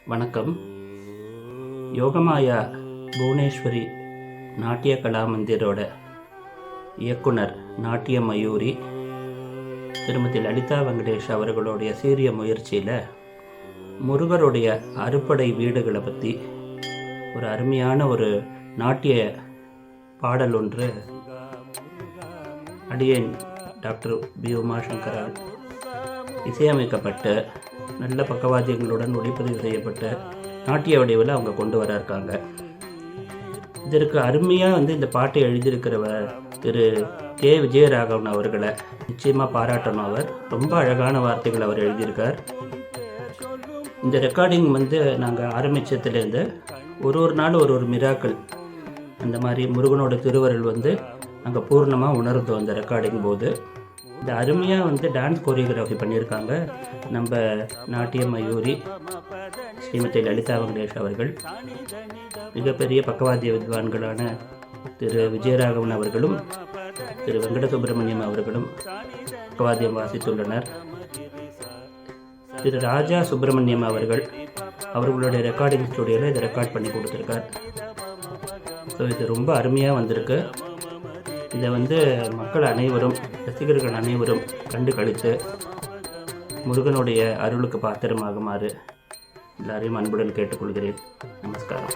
வணக்கம். யோகமாயா புவனேஸ்வரி நாட்டிய கலா மந்திரோட இயக்குனர் நாட்டிய மயூரி திருமதி லலிதா வெங்கடேஷ் அவர்களுடைய சீரிய முயற்சியில் முருகருடைய அறுபடை வீடுகளை பற்றி ஒரு அருமையான ஒரு நாட்டிய பாடல் ஒன்று அடியேன் டாக்டர் பி உமாசங்கரால் இசையமைக்கப்பட்ட நல்ல பக்கவாத்தியங்களுடன் ஒளிப்பதிவு செய்யப்பட்ட நாட்டிய வடிவில் அவங்க கொண்டு வர இருக்காங்க. இதற்கு அருமையாக இந்த பாட்டை எழுதியிருக்கிறவர் திரு கே விஜயராகவன் அவர்களை நிச்சயமாக பாராட்டணும். அவர் ரொம்ப அழகான வார்த்தைகள் அவர் எழுதியிருக்கார். இந்த ரெக்கார்டிங் நாங்கள் ஆரம்பித்ததுலேருந்து ஒரு நாள் ஒரு மிராக்கள், அந்த மாதிரி முருகனோட திருவருள் நாங்கள் பூர்ணமாக உணர்ந்தோம். அந்த ரெக்கார்டிங் போது இந்த அருமையாக டான்ஸ் கோரியோகிராஃபி பண்ணியிருக்காங்க நம்ம நாட்டிய மயூரி ஸ்ரீமதி லலிதா வெங்கடேஷ் அவர்கள். மிகப்பெரிய பக்கவாத்திய வித்வான்களான திரு விஜயராகவன் அவர்களும் திரு வெங்கட சுப்பிரமணியம் அவர்களும் பக்கவாத்தியம் வாசித்துள்ளனர். திரு ராஜா சுப்பிரமணியம் அவர்களுடைய ரெக்கார்டிங் ஸ்டுடியோவில் இதை ரெக்கார்ட் பண்ணி கொடுத்துருக்கார். ஸோ இது ரொம்ப அருமையாக வந்திருக்கு. இதை மக்கள் அனைவரும், ரசிகர்கள் அனைவரும் கண்டு கழித்து முருகனுடைய அருளுக்கு பாத்திரமாகுமாறு எல்லாரையும் அன்புடன் கேட்டுக்கொள்கிறேன். நமஸ்காரம்.